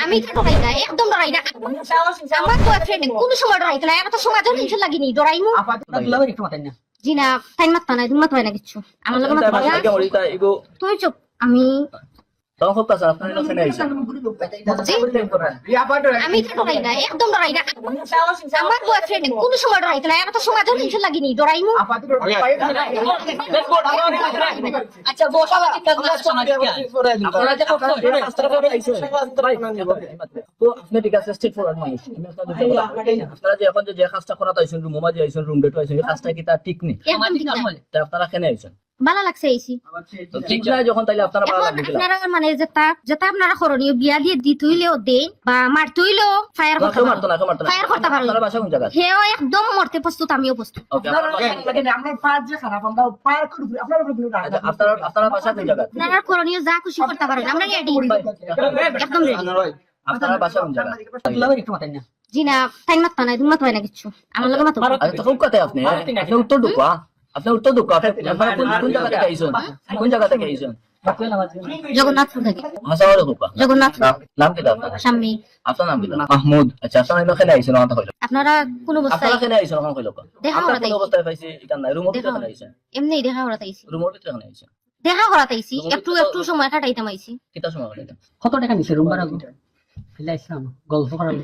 আমি তো ডরাই না, একদম ডরাই না। আমার বয়ফ্রেন্ড কোন সময় ডরাইতে না, এত সময় ধরে টেনশন লাগেনি ডরাইমু। জি না, টাইম মাত্তা নাই, তুমি মাত্তা না কিচ্ছু আমার লগে মাত্তা না। তুমি চুপ। আমি আমি তো ডরাই না, একদম ডরাই না। আমার বয়ফ্রেন্ড কোন সময় ডরাইতে না, এত সময় ধরে টেনশন লাগেনি ডরাইমু। আচ্ছা বস আপনি ঠিক আছে স্ট্রেট ফরওয়ার্ড মানুষ আপনারা যে এখন যে কাজটা করাতে আইছেন রুম মাঝে আইছেন রুম ডেট আইছেন এই কাজটা কি তার ঠিক নেই একদম ঠিক না। তা আপনারা কেন আইছেন ভালো লাগছে এইছি। তো ঠিক না যখন তাইলে আপনারা ভালো এখন লাগবে আপনারা মানে যেটা আপনারা করণীয় বিয়া দিয়ে দিতে হইলেও দেন বা মারতে হইলেও ফায়ার করতে পারেন। মারতো না ফায়ার করতে পারেন। আপনারা বাসা কোন জায়গা হেও একদম মরতে প্রস্তুত, আমিও প্রস্তুত। ওকে আমরা পাঁচ যে খারাপ আমরা পার করে আপনারা আপনারা বাসা কোন জায়গা আপনারা করণীয় যা খুশি করতে পারেন, আমরা রেডি, একদম রেডি। আপনারা বাসা কোন জায়গা জি না, টাইম মাত্তা নাই, তুমি মাত্তা না কিচ্ছু আমার লগে মাত্তা। আরে তো কোন কথা আপনি আপনি উত্তর ঢুকা আপনি উত্তর ঢুকা আপনারা কোন জায়গা থেকে আইছেন কোন জায়গা থেকে আইছেন জগন্নাথপুর থেকে। হাসাওয়ার ঢুকা জগন্নাথপুর। নাম কি আপনার স্বামী। আপনার নাম কি মাহমুদ আচ্ছা আপনারা এখানে আইছেন কথা কইলো আপনারা কোন অবস্থায় আপনারা এখানে আইছেন কথা কইলো দেখা আপনারা করাতে কোন অবস্থায় পাইছে এটা নাই রুমের ভিতরে এখানে আইছেন এমনি দেখা করাতাইছি, রুমের ভিতরে এখানে আইছেন দেখা করাতাইছি, একটু একটু সময় কাটাইতাম আইছি। কিতা সময় হলো এটা কত টাকা নিছে রুম ভাড়া ফিলাইছিলাম গল্প করার